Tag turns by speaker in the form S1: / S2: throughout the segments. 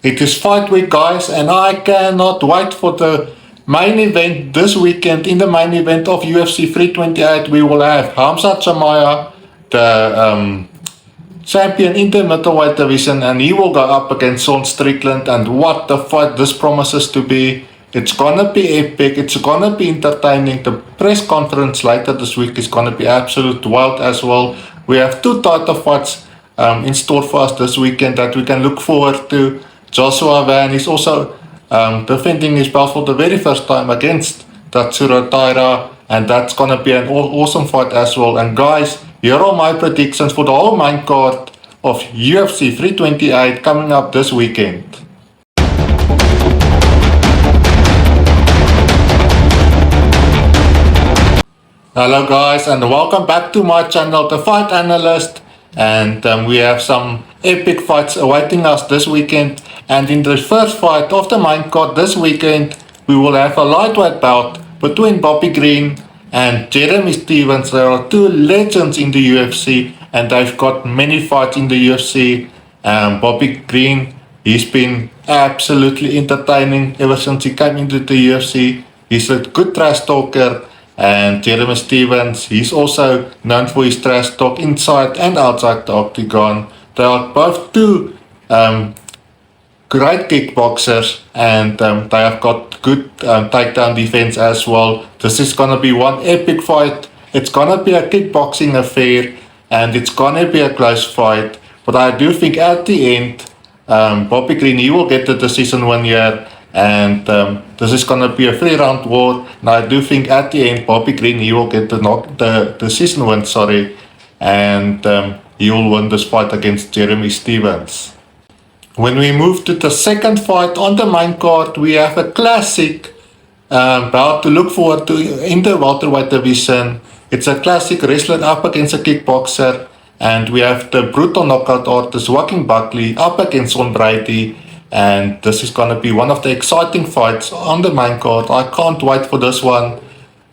S1: It is fight week, guys, and I cannot wait for the main event this weekend. In the main event of UFC 328, we will have Khamzat Chimaev, the champion in the middleweight division, and he will go up against Strickland. And what the fight this promises to be. It's gonna be epic, it's gonna be entertaining. The press conference later this week is gonna be absolute wild as well. We have two title fights in store for us this weekend that we can look forward to. Joshua Van is also defending his belt for the very first time against Tatsuro Taira, and that's gonna be an awesome fight as well. And guys, here are my predictions for the whole main card of UFC 328 coming up this weekend. Hello guys, and welcome back to my channel, The Fight Analyst, and we have some epic fights awaiting us this weekend. And in the first fight of the main card this weekend, we will have a lightweight bout between Bobby Green and Jeremy Stephens. There are two legends in the UFC, and they've got many fights in the UFC. Bobby Green, he's been absolutely entertaining ever since he came into the UFC. He's a good trash talker. And Jeremy Stephens, he's also known for his trash talk inside and outside the octagon. They are both two great kickboxers, and they have got good takedown defense as well. This is gonna be one epic fight. It's gonna be a kickboxing affair, and it's gonna be a close fight. But I do think at the end, Bobby Green, he will get the decision win here. And this is going to be a 3-round war. And I do think at the end, Bobby Green, he will get the decision win, and he will win this fight against Jeremy Stephens. When we move to the second fight on the main card, we have a classic bout to look forward to in the welterweight division. It's a classic wrestler up against a kickboxer, and we have the brutal knockout artist Joaquin Buckley up against Brady. And this is going to be one of the exciting fights on the main card. I can't wait for this one.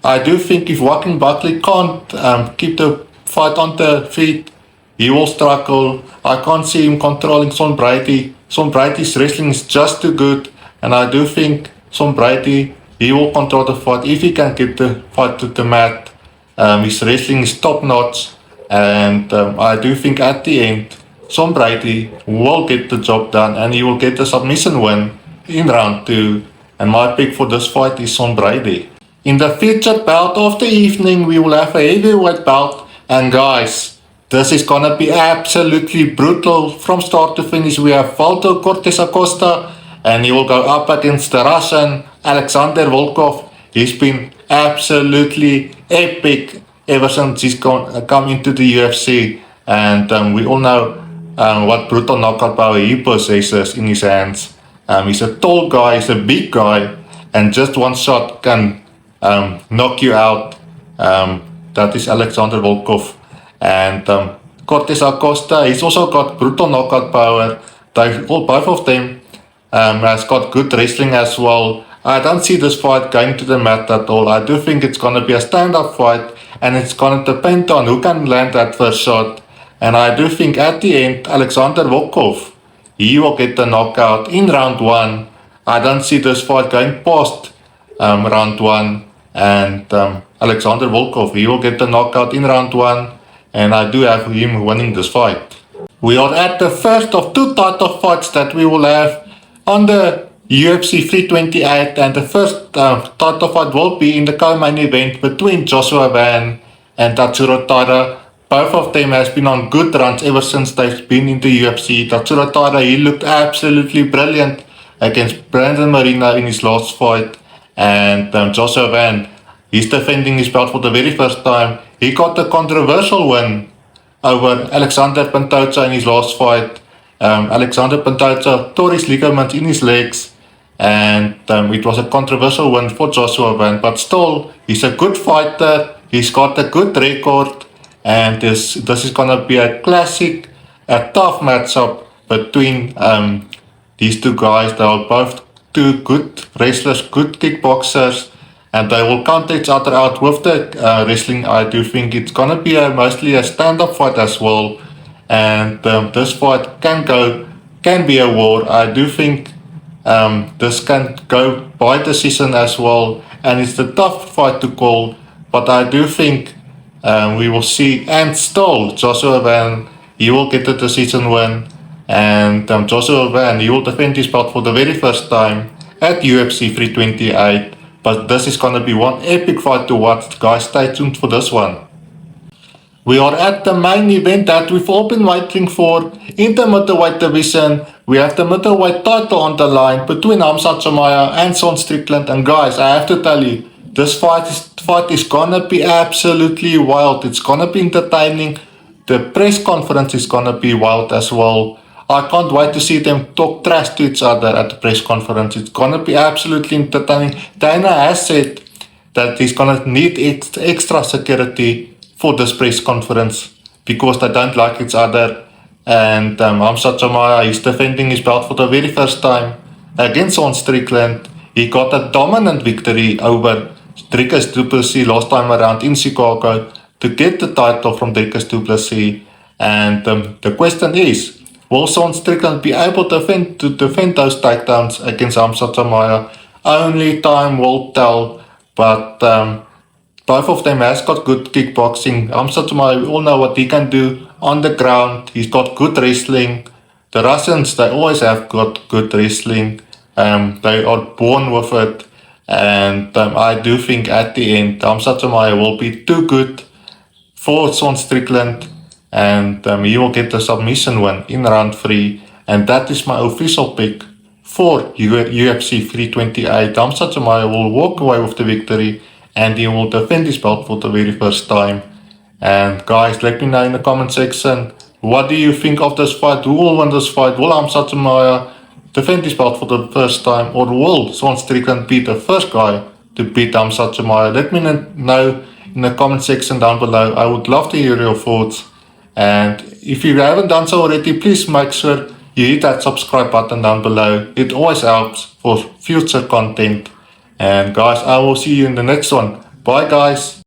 S1: I do think if Joaquin Buckley can't keep the fight on the feet, he will struggle. I can't see him controlling Brady. Brady's wrestling is just too good, and I do think Brady, he will control the fight if he can get the fight to the mat. His wrestling is top notch, and I do think at the end, Brady will get the job done, and he will get the submission win in round 2. And my pick for this fight is Brady. In the featured bout of the evening, we will have a heavyweight bout. And guys, this is gonna be absolutely brutal from start to finish. We have Waldo Cortes Acosta, and he will go up against the Russian Alexander Volkov. He's been absolutely epic ever since he's come into the UFC. And we all know what brutal knockout power he possesses in his hands. He's a tall guy, he's a big guy, and just one shot can knock you out. That is Alexander Volkov. And Cortes Acosta, he's also got brutal knockout power. Both of them has got good wrestling as well. I don't see this fight going to the mat at all. I do think it's going to be a stand-up fight, and it's going to depend on who can land that first shot. And I do think at the end, Alexander Volkov, he will get the knockout in round 1. I don't see this fight going past round 1. And Alexander Volkov, he will get the knockout in round 1. And I do have him winning this fight. We are at the first of two title fights that we will have on the UFC 328. And the first title fight will be in the co-main event between Joshua Van and Tatsuro Taira. Both of them has been on good runs ever since they've been in the UFC. Tatsuro Taira, he looked absolutely brilliant against Brandon Moreno in his last fight. And Joshua Van, he's defending his belt for the very first time. He got a controversial win over Alexander Pantoja in his last fight. Alexander Pantoja tore his ligaments in his legs, and it was a controversial win for Joshua Van. But still, he's a good fighter. He's got a good record. And this is gonna be a classic, a tough matchup between these two guys. They are both two good wrestlers, good kickboxers, and they will counter each other out with the wrestling. I do think it's gonna be mostly a stand-up fight as well. And this fight can go can be a war. I do think this can go by decision as well, and it's a tough fight to call, but I do think we will see, and still Joshua Van, he will get the decision win, and Joshua Van, he will defend his belt for the very first time at UFC 328, but this is going to be one epic fight to watch, guys. Stay tuned for this one. We are at the main event that we've all been waiting for in the middleweight division. We have the middleweight title on the line between Khamzat and Strickland. And guys, I have to tell you, this fight is gonna be absolutely wild. It's gonna be entertaining. The press conference is gonna be wild as well. I can't wait to see them talk trash to each other at the press conference. It's gonna be absolutely entertaining. Taira has said that he's gonna need extra security for this press conference because they don't like each other, and Khamzat is defending his belt for the very first time against Strickland. He got a dominant victory over Dricus du Plessis last time around in Chicago to get the title from Dricus du Plessis, and the question is, will Strickland be able to defend those takedowns against Khamzat? Only time will tell, but both of them has got good kickboxing. Khamzat, we all know what he can do on the ground. He's got good wrestling. The Russians, they always have got good wrestling. They are born with it. And I do think at the end, Khamzat will be too good for Strickland. And he will get the submission win in round 3. And that is my official pick for UFC 328. Khamzat will walk away with the victory, and he will defend his belt for the very first time. And guys, let me know in the comment section, what do you think of this fight? Who will win this fight? Will Khamzat defend his belt for the first time, or will Strickland be the first guy to beat Khamzat? Let me know in the comment section down below. I would love to hear your thoughts. And if you haven't done so already, please make sure you hit that subscribe button down below. It always helps for future content. And guys, I will see you in the next one. Bye guys.